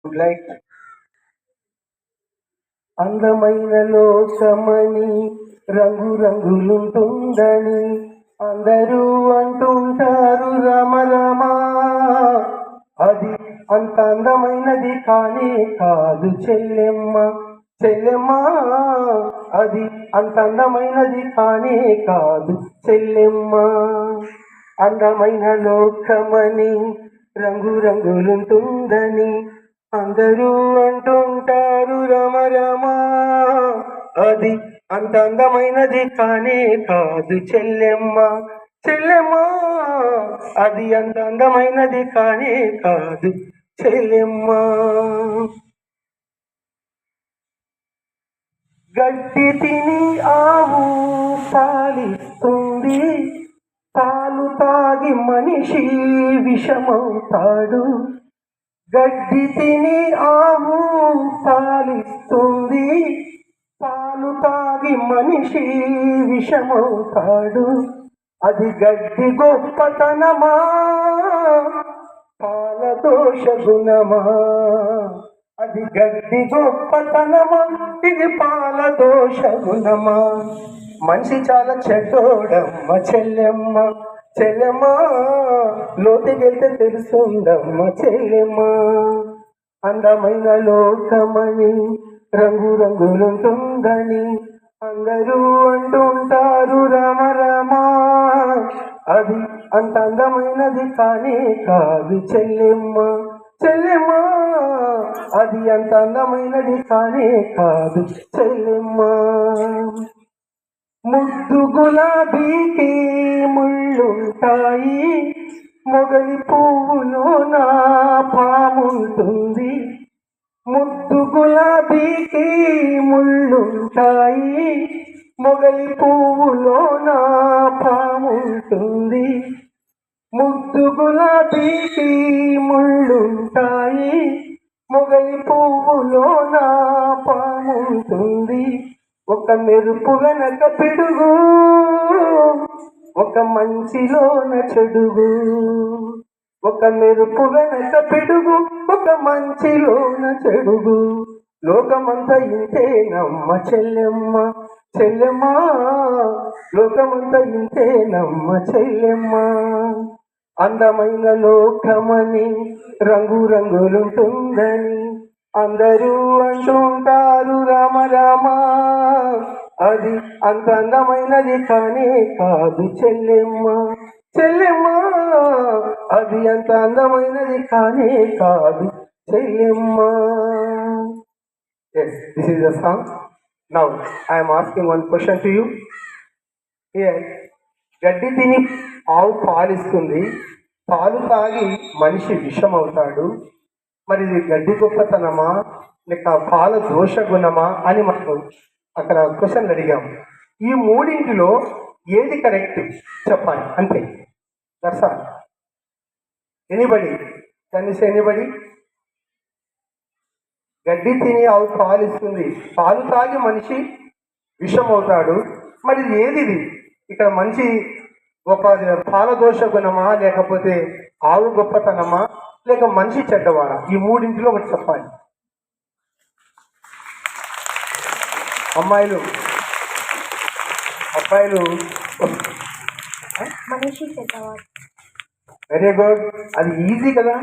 Like అందమైన లోకమని రంగు రంగులుంటుందని అందరూ అంటుంటారు రమ రమా. అది అంత అందమైనది కానే కాదు చెల్లెమ్మ చెల్లెమ్మ. అది అంత అందమైనది కానే కాదు చెల్లెమ్మ. అందమైన లోకమని రంగు రంగులుంటుందని అందరూ అంటుంటారు రమ రమా. అది అంత అందమైనది కానే కాదు చెల్లెమ్మ చెల్లెమ్మ. అది అంత అందమైనది కానే కాదు చెల్లెమ్మ. గడ్డి తిని ఆవు పాలిస్తుంది, పాలు తాగి మనిషి విషమవుతాడు. గడ్డి తిని ఆవు పాలిస్తుంది, పాలు తాగి మనిషి విషమవుతాడు. అది గడ్డి గొప్పతనమా పాల దోష గుణమా? అది గడ్డి గొప్పతనమా ఇది పాల దోష గుణమా? మనిషి చాలా చెడ్డోడమ్మ చెల్లెమ్మ చెల్లెమ్మ. లోతుకెళ్తే తెలుసుందమ్మ చెల్లెమ్మ. అందమైన లోకమని రంగు రంగులుంటుందని అందరూ అంటుంటారు రమ రమా. అది అంత అందమైనది కానే కాదు చెల్లెమ్మ చెల్లెమ్మ. అది అంత అందమైనది కానే కాదు చెల్లెమ్మ. ముద్దు గులాబీకి ముళ్ళుంటాయి, మొగలి పువ్వులో నా పాముంటుంది. ముద్దు గులాబీకి ముళ్ళుంటాయి, మొగలి పువ్వులో నా పాముంటుంది. ముద్దు గులాబీకి ముళ్ళుంటాయి, మొగలి పువ్వులో నా పాముంటుంది. ఒక మెరుపు వెనక పిడుగు, ఒక మంచిలోన చెడుగు. ఒక మెరుపు వెనక పిడుగు, ఒక మంచిలోన చెడుగు. లోకమంతా ఇంతేనమ్మ చెల్లెమ్మ చెల్లెమ్మ. లోకమంతా ఇంతేనమ్మ చెల్లెమ్మ. అందమైన లోకమని రంగు రంగులుంటుందని అందరూ అంటుంటారు రమ రమా. అది అంత అందమైనది కానే కాదు చెల్లెమ్మ చెల్లెమ్మ. అది అంత అందమైనది కానే కాదు చెల్లెమ్మ. Yes, this is the song. Now I am asking one question to you. Here, గడ్డి తిని ఆవు పాలిస్తుంది, పాలు తాగి మనిషి విషం అవుతాడు. మరి ఇది గడ్డి గొప్పతనమా లేక పాల దోష గుణమా అని మనం అక్కడ క్వశ్చన్లు అడిగాము. ఈ మూడింటిలో ఏది కరెక్ట్ చెప్పాలి అంతే. That's all. Anybody can you say anybody? గడ్డి తిని ఆవు పాలిస్తుంది, పాలు తాగి మనిషి విషం అవుతాడు. మరి ఏది ఇది? ఇక్కడ మనిషి గొప్ప పాల దోష గుణమా లేకపోతే ఆవు గొప్పతనమా లేక మనిషి చెడ్డవాడా? ఈ మూడింటిలో ఒకటి చెప్పాలి. అమ్మాయిలు అబ్బాయిలు మనిషి చెడ్డవాడు. Very good. అది ఈజీ కదా.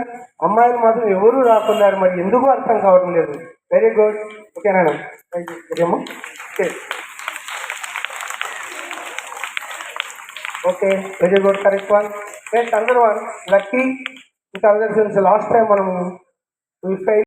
అమ్మాయిలు మాత్రం ఎవరు రాకున్నారు, మరి ఎందుకు అర్థం కావడం లేదు. Very good. ఓకేనా? Okay okay very good. Correct one. Next అందర్ వన్ లక్కీ. ఇంకా అందరి లాస్ట్ టైం మనము